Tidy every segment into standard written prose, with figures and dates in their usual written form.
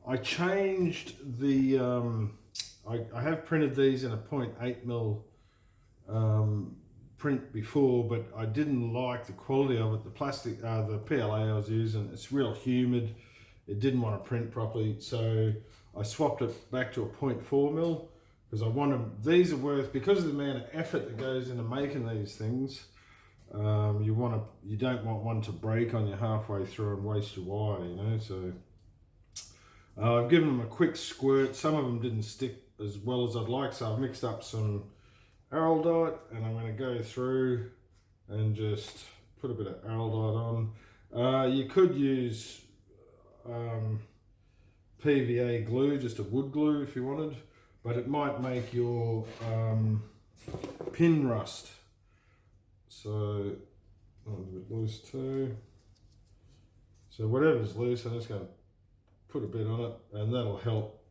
I changed the, I have printed these in a 0.8 mm print before, but I didn't like the quality of it. The plastic, the PLA I was using, it's real humid. It didn't want to print properly, so I swapped it back to a 0.4 mm because I wanted, these are worth, because of the amount of effort that goes into making these things, you don't want one to break on you halfway through and waste your wire, you know. So I've given them a quick squirt. Some of them didn't stick as well as I'd like, so I've mixed up some araldite and I'm going to go through and just put a bit of araldite on. You could use PVA glue, just a wood glue if you wanted, but it might make your pin rust. So that was a bit loose too. So whatever's loose, I'm just going to put a bit on it, and that'll help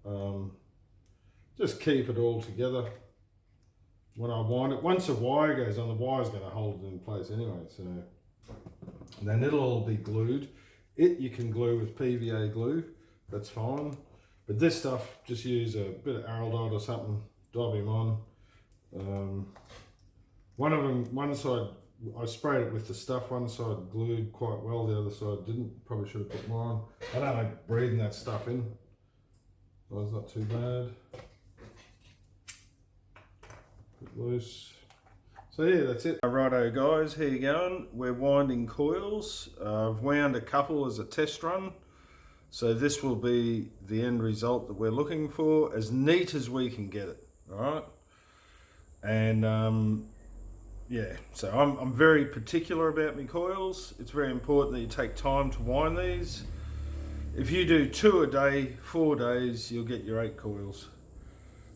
just keep it all together when I wind it. Once the wire goes on, the wire's going to hold it in place anyway, so and then it'll all be glued. You can glue with PVA glue, that's fine, but this stuff, just use a bit of araldite or something, dab him on. One of them, one side I sprayed it with the stuff, one side glued quite well, the other side didn't. Probably should have put more on. I don't like breathing that stuff in, so it's not too bad. Put loose. So yeah, that's it. Righto guys, how you going? We're winding coils. I've wound a couple as a test run. So this will be the end result that we're looking for, as neat as we can get it, all right? And yeah, so I'm very particular about my coils. It's very important that you take time to wind these. If you do 2 a day, 4 days, you'll get your 8 coils.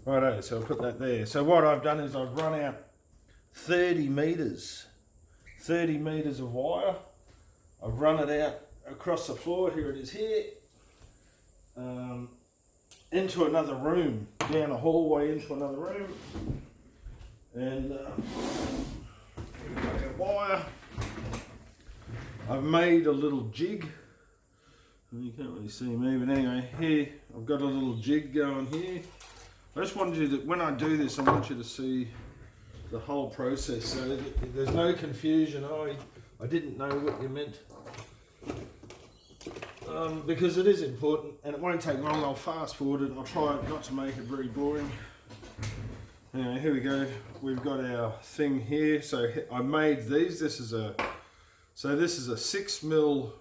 Righto, so I'll put that there. So what I've done is I've run out 30 meters of wire. I've run it out across the floor, here it is here, into another room, down a hallway into another room. And wire. I've made a little jig. You can't really see me, but anyway, here I've got a little jig going here. I just wanted you to, when I do this, I want you to see the whole process, so that there's no confusion. I didn't know what you meant, because it is important, and it won't take long. I'll fast forward it. I'll try not to make it very boring. Anyway, here we go. We've got our thing here. So I made these. This is a 6 mil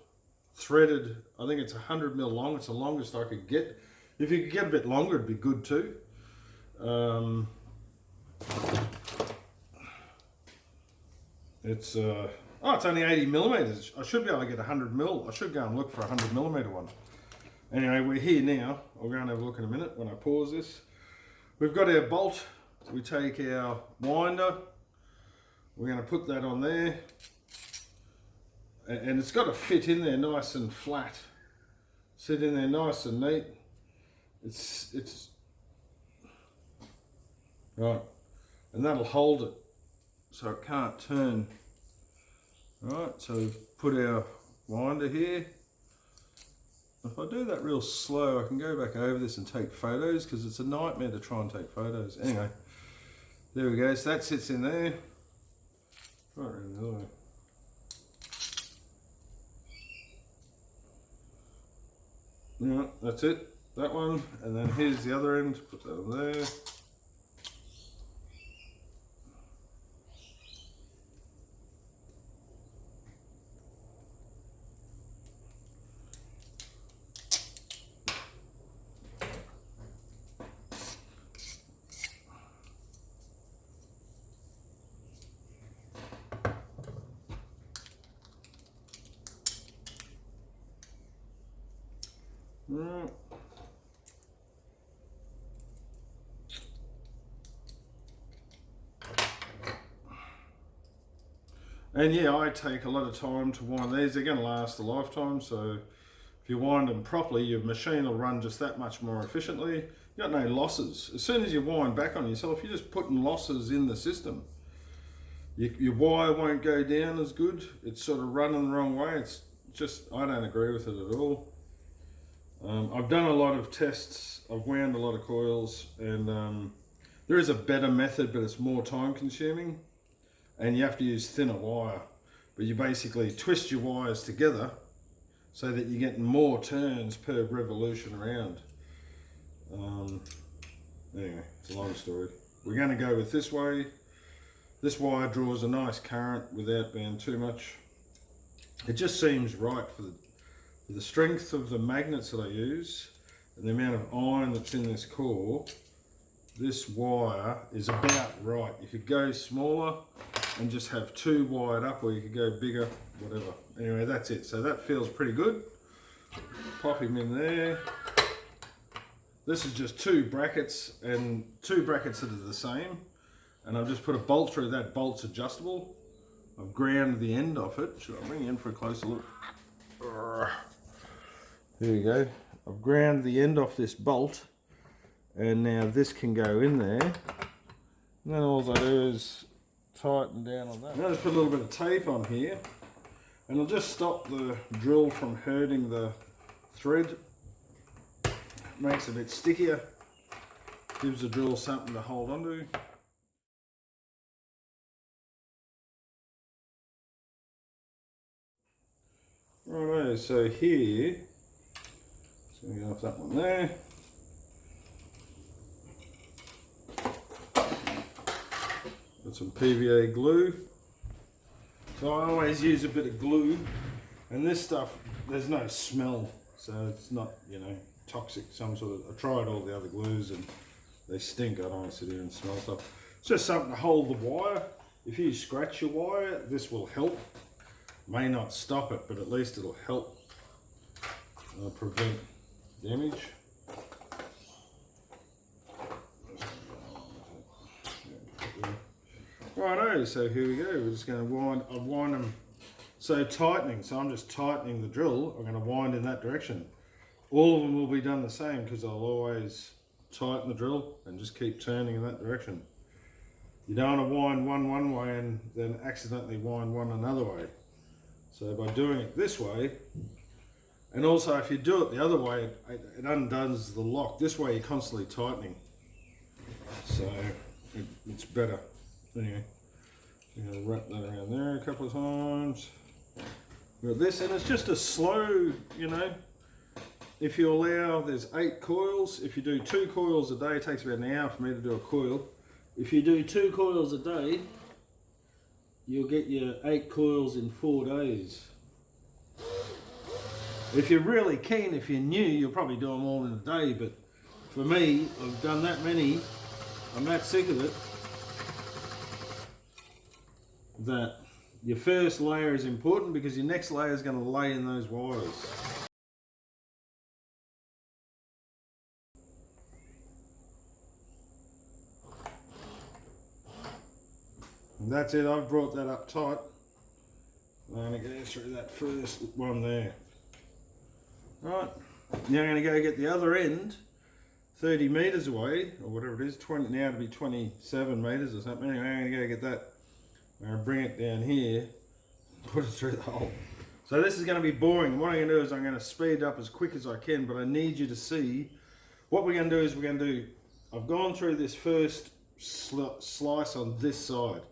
threaded. I think it's 100 mil long. It's the longest I could get. If you could get a bit longer, it'd be good too. It's only 80 millimeters. I should be able to get 100 mil. I should go and look for a 100 millimeter one. Anyway, we're here now. I'll go and have a look in a minute when I pause this. We've got our bolt. We take our winder. We're going to put that on there, and it's got to fit in there nice and flat. Sit in there nice and neat. It's right, and that'll hold it so it can't turn. Right, so we've put our winder here. If I do that real slow, I can go back over this and take photos, because it's a nightmare to try and take photos. Anyway, there we go. So that sits in there. Right around the other way. Yeah, that's it. That one, and then here's the other end. Put that on there. Right. And yeah, I take a lot of time to wind these. They're going to last a lifetime, so if you wind them properly, your machine will run just that much more efficiently. You got no losses. As soon as you wind back on yourself, you're just putting losses in the system. Your wire won't go down as good. It's sort of running the wrong way. It's just, I don't agree with it at all. I've done a lot of tests, I've wound a lot of coils, and there is a better method, but it's more time consuming, and you have to use thinner wire. But you basically twist your wires together so that you're getting more turns per revolution around. Anyway, it's a long story. We're going to go with this way. This wire draws a nice current without being too much. It just seems right for the strength of the magnets that I use and the amount of iron that's in this core. This wire is about right. You could go smaller and just have two wired up, or you could go bigger, whatever. Anyway, that's it. So that feels pretty good. Pop him in there. This is just two brackets, and two brackets that are the same. And I've just put a bolt through that. Bolt's adjustable. I've ground the end off it. Should I bring you in for a closer look? There you go. I've ground the end off this bolt, and now this can go in there. And then all I do is tighten down on that. Now just put a little bit of tape on here, and it'll just stop the drill from hurting the thread. Makes it a bit stickier. Gives the drill something to hold onto. Righto, so here, just going to go off that one there. Got some PVA glue. So I always use a bit of glue, and this stuff, there's no smell, so it's not, you know, toxic, some sort of, I tried all the other glues and they stink. I don't want to sit here and smell stuff. It's just something to hold the wire. If you scratch your wire, this will help. May not stop it, but at least it'll help prevent damage. Righto, so here we go. We're just going to wind, I've wind them, so tightening, so I'm just tightening the drill. I'm going to wind in that direction. All of them will be done the same because I'll always tighten the drill and just keep turning in that direction. You don't want to wind one way and then accidentally wind one another way. So by doing it this way, and also if you do it the other way, it undoes the lock. This way you're constantly tightening. So it's better. Anyway, I'm going to wrap that around there a couple of times. We've got this, and it's just a slow, you know, if you allow, there's 8 coils. If you do 2 coils a day, it takes about an hour for me to do a coil. If you do 2 coils a day, you'll get your 8 coils in 4 days. If you're really keen, if you're new, you'll probably do them all in a day, but for me, I've done that many, I'm that sick of it, that your first layer is important because your next layer is going to lay in those wires. And that's it, I've brought that up tight. I'm going to go through that first one there. Right, now I'm going to go get the other end 30 metres away, or whatever it is, 20, now to be 27 metres or something. Anyway, I'm going to go get that. I'm going to bring it down here, put it through the hole. So this is going to be boring. What I'm going to do is I'm going to speed up as quick as I can, but I need you to see. What we're going to do is I've gone through this first slice on this side.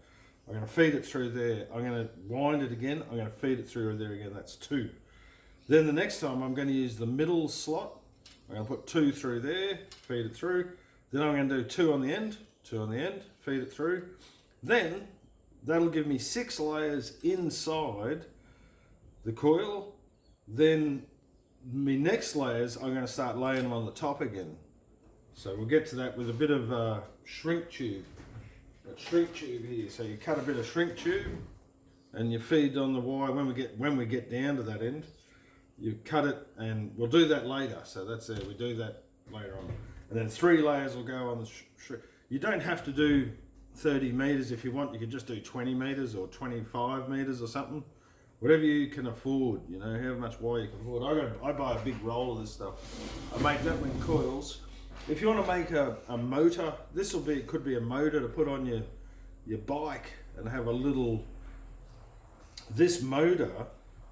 I'm going to feed it through there. I'm going to wind it again. I'm going to feed it through there again. That's 2. Then the next time I'm going to use the middle slot. I'm going to put 2 through there, feed it through. Then I'm going to do 2 on the end, 2 on the end, feed it through. Then that'll give me 6 layers inside the coil. Then my next layers, I'm going to start laying them on the top again. So we'll get to that with a bit of shrink tube. A shrink tube here. So you cut a bit of shrink tube and you feed on the wire. When we get down to that end, you cut it, and we'll do that later. So that's there. We do that later on. And then 3 layers will go on the shrink. You don't have to do 30 metres if you want. You could just do 20 metres or 25 metres or something. Whatever you can afford, you know, however much wire you can afford. I buy a big roll of this stuff. I make that with coils. If you want to make a motor, could be a motor to put on your bike and have a little, this motor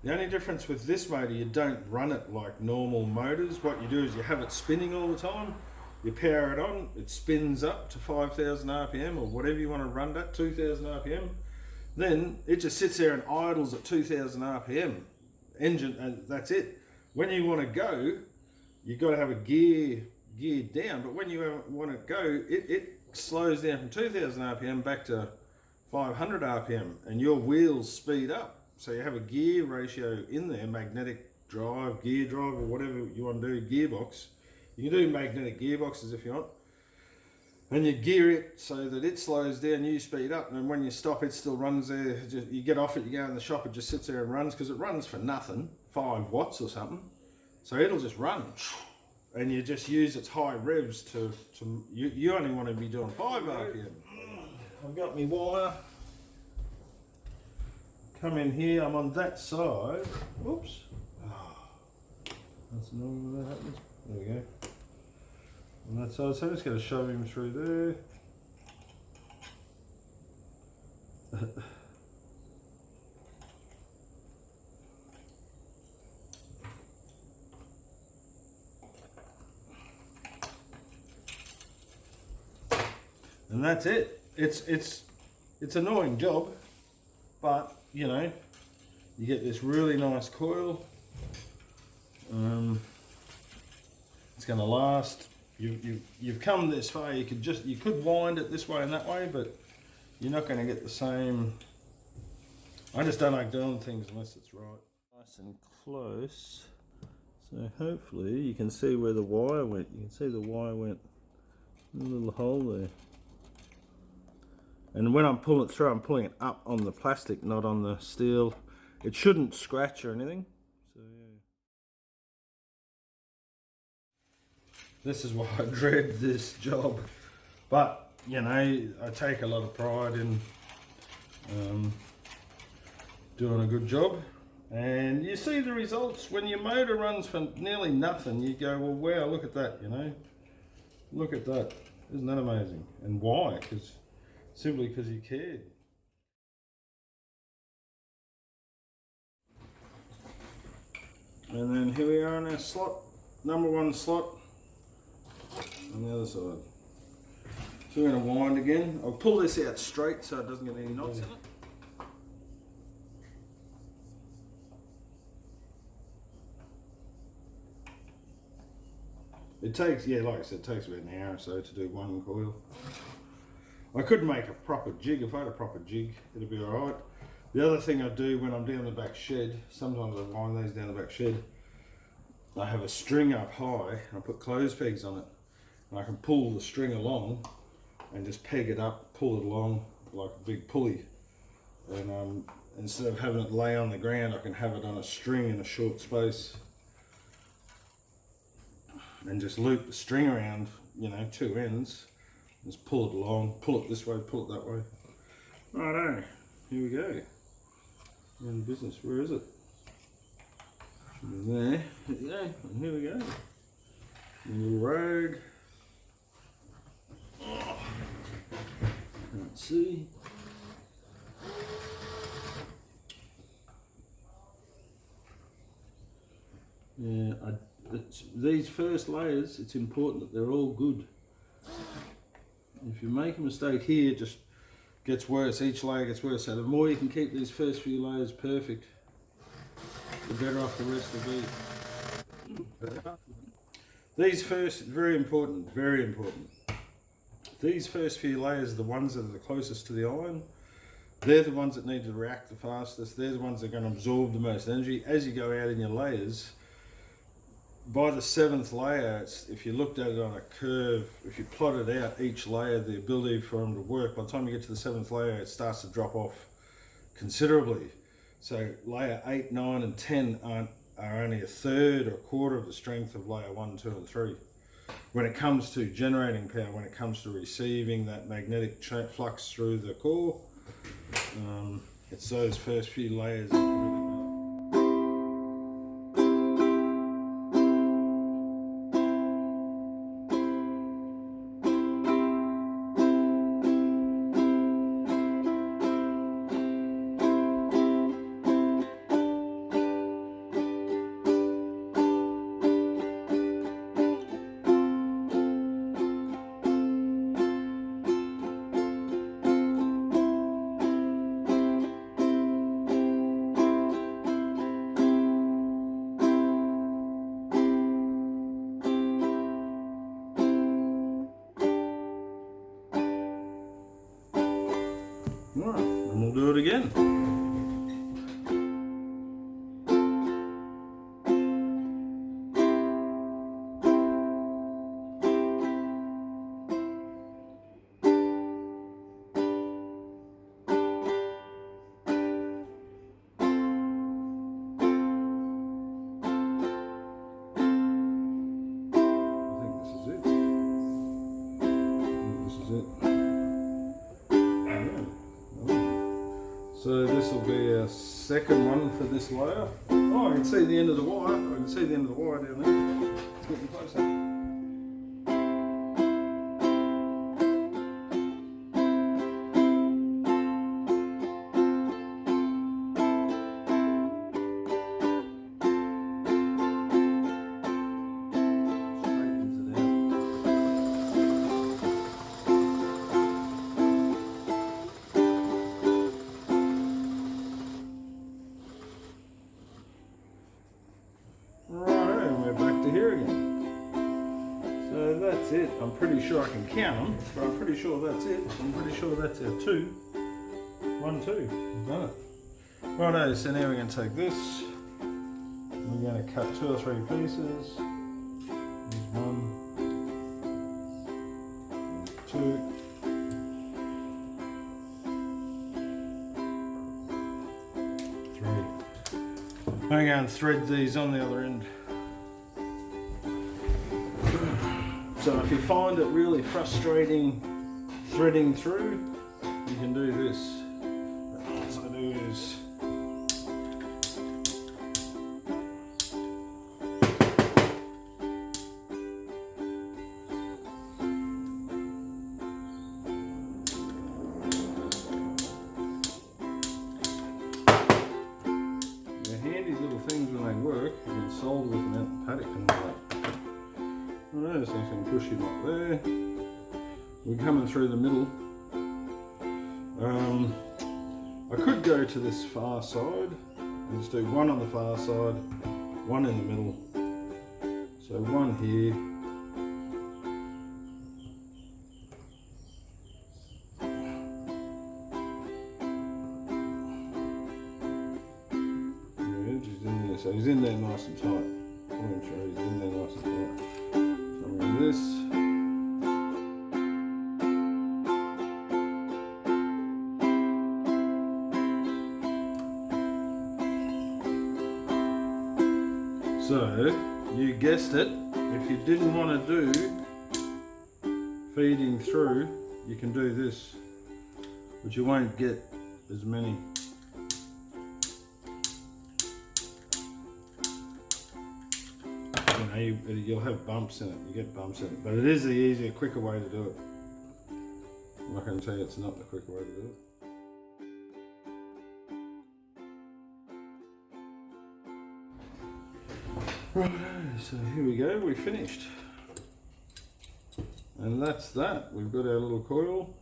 The only difference with this motor, you don't run it like normal motors. What you do is you have it spinning all the time. You power it on, it spins up to 5,000 RPM or whatever you want to run at, 2,000 RPM. Then it just sits there and idles at 2,000 RPM. Engine, and that's it. When you want to go, you've got to have a gear down. But when you want to go, it slows down from 2,000 RPM back to 500 RPM, and your wheels speed up. So you have a gear ratio in there, magnetic drive, gear drive, or whatever you want to do, gearbox. You can do magnetic gearboxes if you want. And you gear it so that it slows down, you speed up, and when you stop, it still runs there. You get off it, you go in the shop, it just sits there and runs, because it runs for nothing, 5 watts or something. So it'll just run, and you just use its high revs to you only want to be doing 5 RPM. I've got my wire. Come in here, I'm on that side. Whoops. That's normally what happens. There we go. On that side, so I'm just going to shove him through there. And that's it. It's an annoying job, but you know, you get this really nice coil. It's going to last. You've come this far. You could wind it this way and that way, but you're not going to get the same. I just don't like doing things unless it's right. Nice and close. So hopefully you can see where the wire went. You can see the wire went in a little hole there. And when I'm pulling it through, I'm pulling it up on the plastic, not on the steel. It shouldn't scratch or anything. So yeah. This is why I dread this job. But, you know, I take a lot of pride in doing a good job. And you see the results when your motor runs for nearly nothing. You go, well, wow, look at that, you know. Look at that. Isn't that amazing? And why? Simply because you cared. And then here we are in our slot, number 1 slot on the other side. So we're going to wind again. I'll pull this out straight so it doesn't get any knots in it. It takes, yeah, like I said, it takes about an hour or so to do 1 coil. I could make a proper jig. If I had a proper jig, it'd be alright. The other thing I do when I'm down the back shed, sometimes I wind these down the back shed, I have a string up high and I put clothes pegs on it. And I can pull the string along and just peg it up, pull it along like a big pulley. And instead of having it lay on the ground, I can have it on a string in a short space. And just loop the string around, you know, 2 ends. Just pull it along, pull it this way, pull it that way. Righto, here we go. We're in business. Where is it? There we go, and here we go. A little road. Oh, can't see. Yeah, these first layers, it's important that they're all good. If you make a mistake here, it just gets worse. Each layer gets worse. So the more you can keep these first few layers perfect, the better off the rest will be. These first, very important, very important. These first few layers are the ones that are the closest to the iron. They're the ones that need to react the fastest. They're the ones that are going to absorb the most energy. As you go out in your layers, by the 7th layer, if you looked at it on a curve, if you plotted out each layer, the ability for them to work, by the time you get to the 7th layer, it starts to drop off considerably. So layer 8, 9 and 10 are only a third or a quarter of the strength of layer 1, 2 and 3. When it comes to generating power, when it comes to receiving that magnetic flux through the core, it's those first few layers that really matter. Alright, and we'll do it again. So this will be our second one for this layer. Oh, I can see the end of the wire. I can see the end of the wire down there. It's getting closer. Here again. So that's it. I'm pretty sure I can count them, but I'm pretty sure that's it. I'm pretty sure that's our 2. 1, 2. We've done it. Righto, so now we're going to take this. We're going to cut 2 or 3 pieces. There's 1, 2. I'm going to thread these on the other end. So if you find it really frustrating threading through, you can do this. What I do is they're handy little things when they work. You can solder with them out the paddock and all that. Alright, so I can push him up there. We're coming through the middle. I could go to this far side and just do 1 on the far side, 1 in the middle. So 1 here. Yeah, he's in there. So he's in there nice and tight. I'm sure he's in there nice and tight. This. So, you guessed it, if you didn't want to do feeding through, you can do this, but you won't get as many. You'll have bumps in it, you get bumps in it, but it is the easier, quicker way to do it. I'm not going to tell you it's not the quicker way to do it. Right, so here we go, we finished. And that's that, we've got our little coil.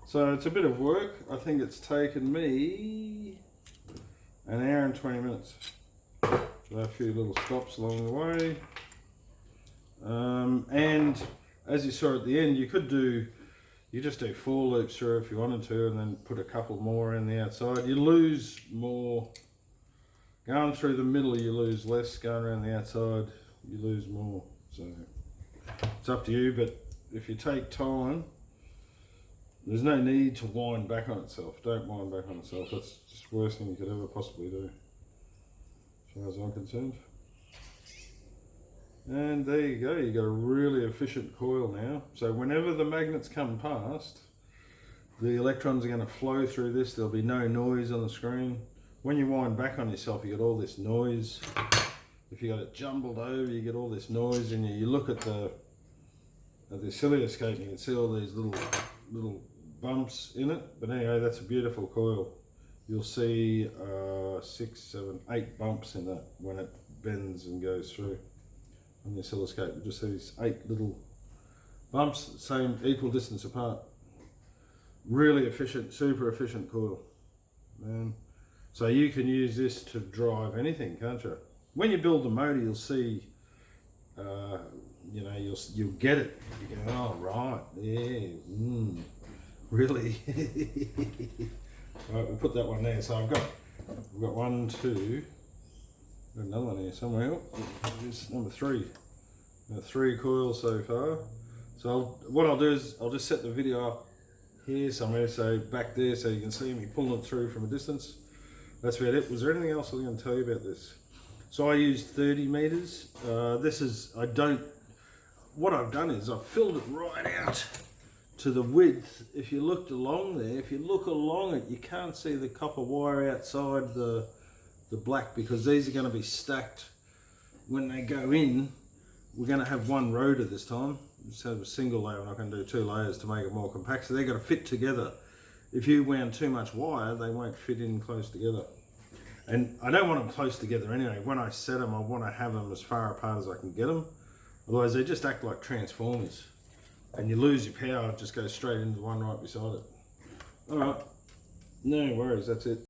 So it's a bit of work, I think it's taken me 1 hour and 20 minutes. A few little stops along the way, and as you saw at the end, you just do 4 loops through if you wanted to, and then put a couple more in the outside. You lose more going through the middle, you lose less. Going around the outside, you lose more. So it's up to you, but if you take time, there's no need to wind back on itself. Don't wind back on itself. That's just the worst thing you could ever possibly do, as far as I'm concerned. And there you go, you got a really efficient coil now. So whenever the magnets come past, the electrons are going to flow through this. There'll be no noise on the screen. When you wind back on yourself, you get all this noise. If you got it jumbled over, you get all this noise, and you look at the oscilloscope, and you can see all these little bumps in it. But anyway, that's a beautiful coil. You'll see 6, 7, 8 bumps in that when it bends and goes through. On the oscilloscope, you just see these 8 little bumps, same equal distance apart. Really efficient, super efficient coil. So you can use this to drive anything, can't you? When you build the motor, you'll see, you know, you'll get it. You go, oh right, yeah, Really? Alright, we'll put that one there. So we've got 1, 2, got another one here somewhere. Here's number 3. Now 3 coils so far. So what I'll do is I'll just set the video up here somewhere, so back there, so you can see me pulling it through from a distance. That's about it. Was there anything else I was going to tell you about this? So I used 30 meters. What I've done is I've filled it right out to the width. If you looked along there, if you look along it, you can't see the copper wire outside the black, because these are going to be stacked when they go in. We're going to have one rotor this time. Instead of a single layer, we're not going to do 2 layers to make it more compact. So they're going to fit together. If you wound too much wire, they won't fit in close together. And I don't want them close together anyway. When I set them, I want to have them as far apart as I can get them. Otherwise, they just act like transformers. And you lose your power, it just goes straight into the one right beside it. All right, no worries, that's it.